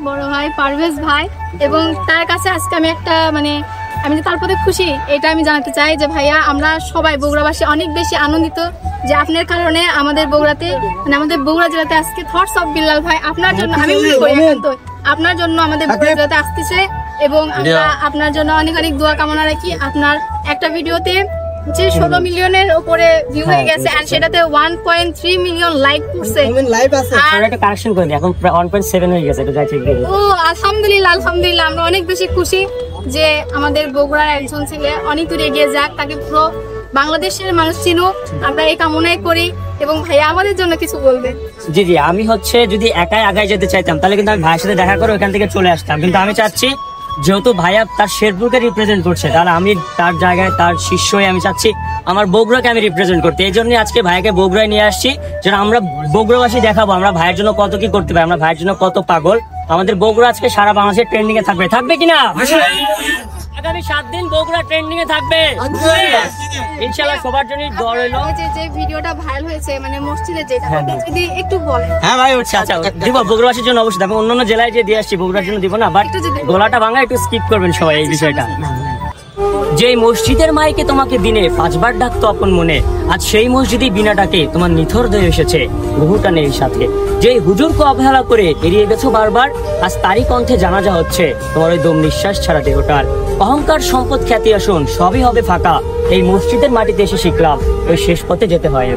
বড় ভাই পারভেজ ভাই, এবং তার কাছে আজকে আমি একটা আমি যে তার প্রতি খুশি এটা আমি জানাতে চাই যে ভাইয়া আমরা সবাই বগুড়াবাসী অনেক বেশি আনন্দিত যে আপনার কারণে আমাদের বগুড়াতে আমাদের বগুড়া জেলাতে আজকে থটস অফ বিল্লাল ভাই আপনার জন্য আমি মনে করি এখন তো আপনার জন্য আমাদের বগুড়া জেলাতে আসতেছে, এবং আমরা আপনার জন্য অনেক অনেক দোয়া কামনা রাখি। আপনার একটা ভিডিওতে যে 16 মিলিয়নের উপরে ভিউ হয়ে গেছে আর সেটাতে 1.3 মিলিয়ন লাইক করছে, লাইভ আছে আর একটা কারেকশন করে এখন 1.7 হয়ে গেছে, এটা যাই ঠিক ও আলহামদুলিল্লাহ আলহামদুলিল্লাহ আমরা অনেক বেশি খুশি যে আমাদের বগুড়ার একজন ছেলে অনেক দূর এগিয়ে যাক, তাকে পুরো বাংলাদেশের মানুষ চিনুক, আমরা এই কামনাই করি। এবং ভাইয়া আমাদের জন্য কিছু বলবে? জি জি, আমি যদি একাই আগায় যেতে চাইতাম তাহলে কিন্তু আমি ভাইয়ের সাথে দেখা করে ওখান থেকে চলে আসতাম, কিন্তু আমি চাচ্ছি যেহেতু ভাইয়া তার শেরপুরকে রিপ্রেজেন্ট করছে তাহলে আমি তার জায়গায় তার শিষ্য হয়ে আমি চাচ্ছি আমার বগুড়াকে আমি রিপ্রেজেন্ট করতে। এই জন্য আজকে ভাইকে বগুড়ায় নিয়ে আসছি, যেন আমরা বগুড়াবাসী দেখাবো আমরা ভাইয়ের জন্য কত কি করতে পারি, আমরা ভাইয়ের জন্য কত পাগল। আমাদের বগুড়া আজকে সারা বাংলাদেশের ট্রেন্ডিং এ থাকবে কিনা? আগামী 7 দিন বগুড়া ট্রেন্ডিং এ থাকবে ইনশাআল্লাহ। সবার জন্য দোয়া রইল। যে ভিডিওটা ভাইরাল হয়েছে মসজিদে যেটা যদি একটু বলেন। হ্যাঁ ভাই, আচ্ছা দিব বগুড়াবাসীর জন্য অবশ্যই। আমি অন্যান্য জেলায় যে দিয়ে আসছি বগুড়ার জন্য দিব না, বাট গলাটা ভাঙা একটু স্কিপ করবেন সবাই এই বিষয়টা। যে মসজিদের মাইকে তোমাকে দিনে 5 বার ডাকতো আপন মনে, আজ সেই মসজিদই বিনা ডাকে তোমার নিথর হয়ে এসেছে রুহুটা নেই সাথে। যে হুজুরকে অবহেলা করে এড়িয়ে গেছো বারবার, আজ তারই কণ্ঠে জানাজা হচ্ছে তোমার ওই দম নিঃশ্বাস ছাড়া দেহটার। অহংকার সম্পদ খ্যাতি আসন সবই হবে ফাঁকা, এই মসজিদের মাটিতে এসে শিখলাম ওই শেষ পথে যেতে হয়।